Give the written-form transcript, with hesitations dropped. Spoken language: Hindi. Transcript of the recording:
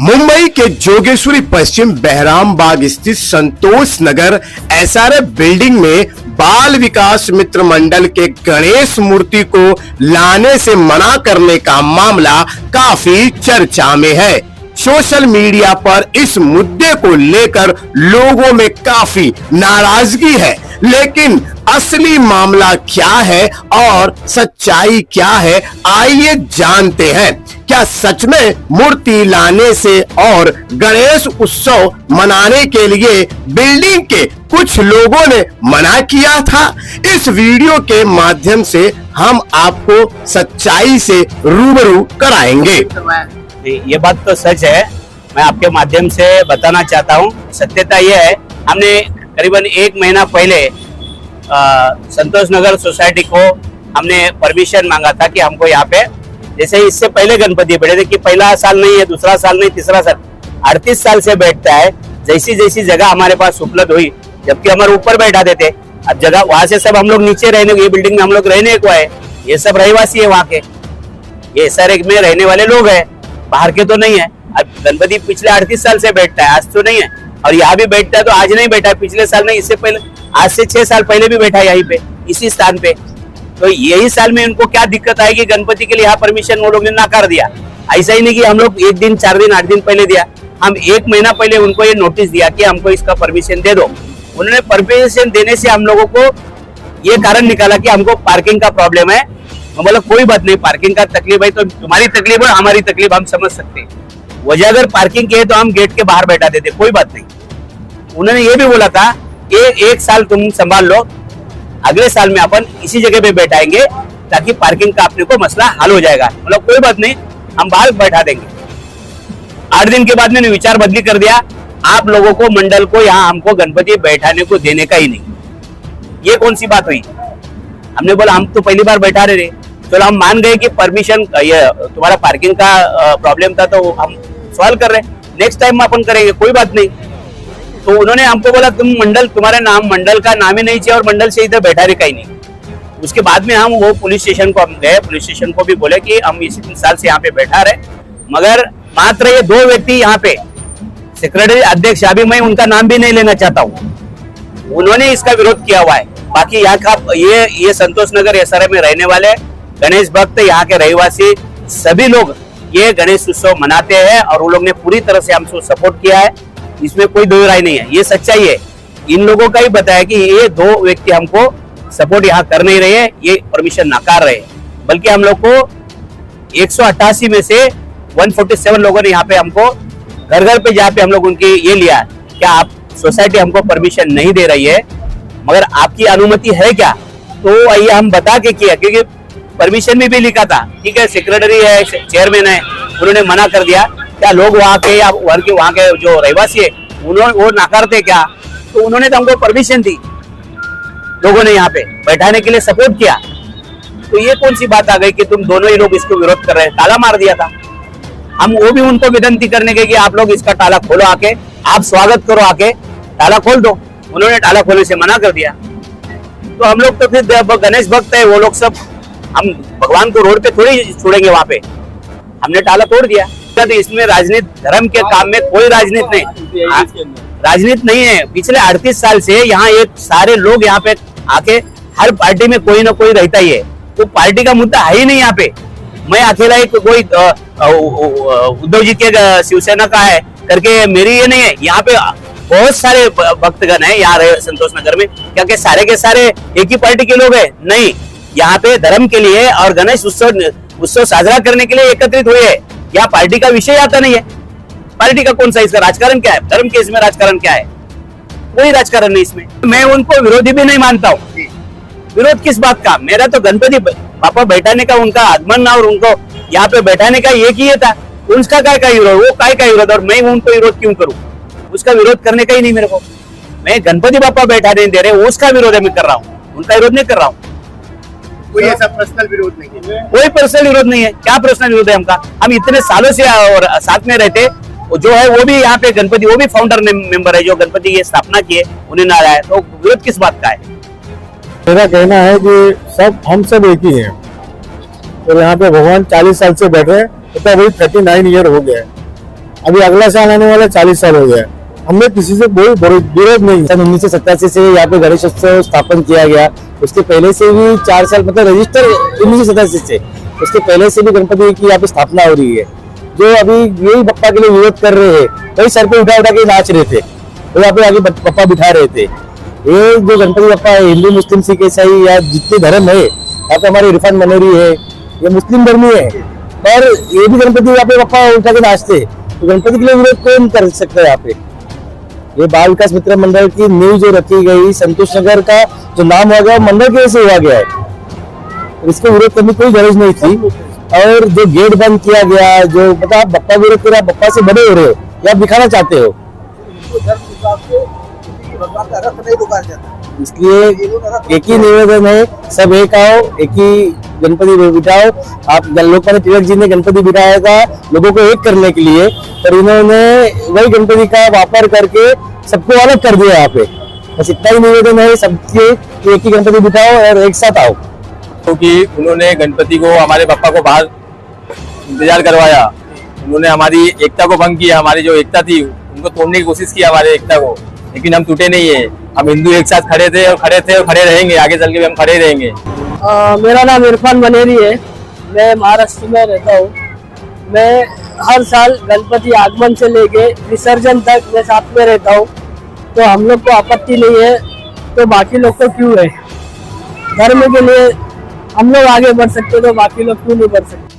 मुंबई के जोगेश्वरी पश्चिम बहराम बाग स्थित संतोष नगर एसआरएफ बिल्डिंग में बाल विकास मित्र मंडल के गणेश मूर्ति को लाने से मना करने का मामला काफी चर्चा में है। सोशल मीडिया पर इस मुद्दे को लेकर लोगों में काफी नाराजगी है, लेकिन असली मामला क्या है और सच्चाई क्या है, आइए जानते हैं। क्या सच में मूर्ति लाने से और गणेश उत्सव मनाने के लिए बिल्डिंग के कुछ लोगों ने मना किया था? इस वीडियो के माध्यम से हम आपको सच्चाई से रूबरू कराएंगे। ये बात तो सच है, मैं आपके माध्यम से बताना चाहता हूँ। सत्यता ये है, हमने करीबन 1 महीना पहले संतोष नगर सोसाइटी को हमने परमिशन मांगा था कि हमको यहाँ पे, जैसे इससे पहले गणपति बैठे थे कि पहला साल नहीं है, दूसरा साल नहीं, तीसरा साल, 38 साल से बैठता है। जैसी जैसी जगह हमारे पास उपलब्ध हुई, जबकि हमारे ऊपर बैठा देते, अब जगह वहां से सब हम लोग नीचे रहने, ये बिल्डिंग में हम लोग रहने को है, ये सब रहवासी है वहाँ के, ये SRF में रहने वाले लोग है, बाहर के तो नहीं है। अब गणपति पिछले 38 साल से बैठता है, आज तो नहीं है, और यहाँ भी बैठता है तो आज नहीं बैठा है, पिछले साल नहीं, इससे पहले आज से 6 साल पहले भी बैठा है यहीं पे, इसी स्थान पे। तो यही साल में उनको क्या दिक्कत आएगी गणपति के लिए? यहाँ परमिशन वो लोग ने नकार दिया। ऐसा ही नहीं कि हम लोग 1 दिन 4 दिन 8 दिन पहले दिया, हम 1 महीना पहले उनको ये नोटिस दिया कि हमको इसका परमिशन दे दो। उन्होंने परमिशन देने से हम लोगों को ये कारण निकाला कि हमको पार्किंग का प्रॉब्लम है। मैं बोला कोई बात नहीं, पार्किंग का तकलीफ है तो तुम्हारी तकलीफ है, हमारी तकलीफ हम समझ सकते हैं। वजह अगर पार्किंग की है तो हम गेट के बाहर बैठा देते, कोई बात नहीं। उन्होंने ये भी बोला था कि 1 साल तुम संभाल लो, अगले साल में अपन इसी जगह पे बैठाएंगे ताकि पार्किंग का अपने को मसला हल हो जाएगा। मतलब कोई बात नहीं, हम बाहर बैठा देंगे। 8 दिन के बाद मैंने विचार बदली कर दिया, आप लोगों को मंडल को यहाँ हमको गणपति बैठाने को देने का ही नहीं। ये कौन सी बात हुई? हमने बोला हम तो पहली बार बैठा रहे, चलो हम मान गए कि परमिशन, ये तुम्हारा पार्किंग का प्रॉब्लम था तो हम सॉल्व कर रहे, नेक्स्ट टाइम अपन करेंगे, कोई बात नहीं। तो उन्होंने हमको बोला तुम मंडल, तुम्हारे नाम मंडल का नाम ही नहीं चाहिए और मंडल से इधर बैठा रहे कहीं नहीं। उसके बाद में हम वो पुलिस स्टेशन को हम गए, पुलिस स्टेशन को भी बोले कि हम इस 3 साल से यहाँ पे बैठा रहे, मगर मात्र ये 2 व्यक्ति यहाँ पे, सेक्रेटरी अध्यक्ष, अभी मैं उनका नाम भी नहीं लेना चाहता हूँ, उन्होंने इसका विरोध किया हुआ है। बाकी यहाँ का ये संतोष नगर SRF में रहने वाले गणेश भक्त, यहाँ के रहवासी सभी लोग ये गणेश उत्सव मनाते हैं और उन लोग ने पूरी तरह से हमको सपोर्ट किया है, इसमें कोई दो राय नहीं है, ये सच्चाई है। इन लोगों का ही बताया कि ये 2 व्यक्ति हमको सपोर्ट यहाँ कर नहीं रहे हैं, ये परमिशन नकार रहे हैं। बल्कि हम लोग को 188 में से 147 लोगों ने यहाँ पे हमको घर घर पे जहाँ पे हम लोग उनकी ये लिया, क्या आप सोसाइटी हमको परमिशन नहीं दे रही है, मगर आपकी अनुमति है क्या? तो आइए हम बता के किया, क्योंकि परमिशन में भी लिखा था, ठीक है, सेक्रेटरी है, चेयरमैन है, उन्होंने मना कर दिया। क्या लोग वहाँ के या वहाँ के जो रहवासी है उन्होंने वो नकारते क्या? तो उन्होंने तो हमको परमिशन दी, लोगों ने यहाँ पे बैठाने के लिए सपोर्ट किया। तो ये कौन सी बात आ गई कि तुम दोनों ही लोग इसको विरोध कर रहे हैं? ताला मार दिया था। हम वो भी उनको विनती करने गए कि आप लोग इसका ताला खोलो, आके आप स्वागत करो, आके ताला खोल दो। उन्होंने ताला खोलने से मना कर दिया। तो हम लोग तो फिर गणेश भक्त है, वो लोग सब, हम भगवान को रोड पे थोड़ी छोड़ेंगे, वहां पे हमने ताला तोड़ दिया। तो इसमें राजनीति, धर्म के काम में कोई राजनीति नहीं, राजनीति नहीं है। पिछले 38 साल से यहाँ एक सारे लोग यहाँ पे आके, हर पार्टी में कोई ना कोई रहता ही है, तो पार्टी का मुद्दा है ही नहीं यहाँ पे। मैं अकेला एक कोई उद्धव जी के शिवसेना का है करके मेरी ये नहीं है, यहाँ पे बहुत सारे भक्तगण है यहाँ रहे संतोष नगर में। क्या के सारे एक ही पार्टी के लोग है? नहीं, यहाँ पे धर्म के लिए और गणेश उत्सव साझा करने के लिए एकत्रित हुए है। यहाँ पार्टी का विषय आता नहीं है। पार्टी का कौन सा इसका राजकारण क्या है? धर्म के इसमें राजकारण क्या है? कोई राजकारण नहीं इसमें। मैं उनको विरोधी भी नहीं मानता हूँ। विरोध किस बात का? मेरा तो गणपति बापा बैठाने का, उनका आगमन और उनको यहाँ पे बैठाने का एक ही था। उसका काय का विरोध, वो काय का विरोध, और मैं उनको विरोध क्यों करूँ? उसका विरोध करने का ही नहीं मेरे को। मैं गणपति बापा बैठा नहीं दे रहे, उसका विरोध है मैं कर रहा हूँ, उनका विरोध नहीं कर रहा हूँ। कोई ऐसा पर्सनल विरोध नहीं है? कोई पर्सनल विरोध नहीं है। क्या पर्सनल विरोध है हमका? हम इतने सालों से और साथ में रहते, जो है वो भी यहाँ पे गणपति, वो भी फाउंडर मेंबर है जो गणपति की स्थापना किए, उन्हें ना आया, तो विरोध किस बात का है? मेरा कहना है कि हम सब एक ही हैं। तो यहाँ पे भगवान 40 साल से बैठे हैं, तो वही 39 ईयर हो गया है। अभी अगला साल आने वाला 40 साल हो गया। हमने किसी से कोई विरोध नहीं। सन 1987 से यहाँ पे गणेश उत्सव स्थापन किया गया। उसके पहले से भी 4 साल मतलब रजिस्टर 1987 से, उसके पहले से भी गणपति की यहाँ पे स्थापना हो रही है। जो अभी यही बप्पा के लिए विरोध कर रहे हैं, वही सर पे उठा उठा के नाच रहे थे, वो यहाँ पे आगे बप्पा बिठा रहे थे। ये जो गणपति बप्पा है, हिंदू मुस्लिम सिख ईसाई या जितने धर्म है, यहाँ पे हमारे इरफान मनोरी है, ये मुस्लिम धर्मी है, और ये भी गणपति यहाँ पे बप्पा उठा के नाचते। तो गणपति के लिए विरोध कौन कर सकता है यहाँ पे? ये बाल विकास मित्र मंडल की नींव जो रखी गई, संतोष नगर का जो नाम हो गया, मंडल की वजह से हुआ गया है। इसको विरोध करने की कोई गरज नहीं थी। और जो गेट बंद किया गया, जो मतलब आप बप्पा विरोध कर, आप बप्पा से बड़े हो रहे हो या आप दिखाना चाहते हो, इसलिए एक ही निवेदन है, सब एक आओ, एक ही गणपति बिठाओ। आप लोकमान्य तिलक जी ने गणपति बिठाया था लोगों को एक करने के लिए, पर इन्होंने वही गणपति का वापर करके सबको अलग कर दिया यहाँ पे। बस इतना ही निवेदन है सबके, एक ही गणपति बिठाओ और एक साथ आओ। क्योंकि उन्होंने गणपति को, हमारे बप्पा को बाहर इंतजार करवाया, उन्होंने हमारी एकता को भंग किया। हमारी जो एकता थी उनको तोड़ने की कोशिश की, हमारे एकता को, लेकिन हम टूटे नहीं है। हम हिंदू एक साथ खड़े थे और खड़े रहेंगे, आगे चल के भी हम खड़े रहेंगे। मेरा नाम इरफान मनेरी है, मैं महाराष्ट्र में रहता हूँ। मैं हर साल गणपति आगमन से लेके विसर्जन तक मैं साथ में रहता हूँ, तो हम लोग को आपत्ति नहीं है, तो बाकी लोग को क्यों है? धर्म के लिए हम लोग आगे बढ़ सकते तो बाकी लोग क्यों नहीं बढ़ सकते?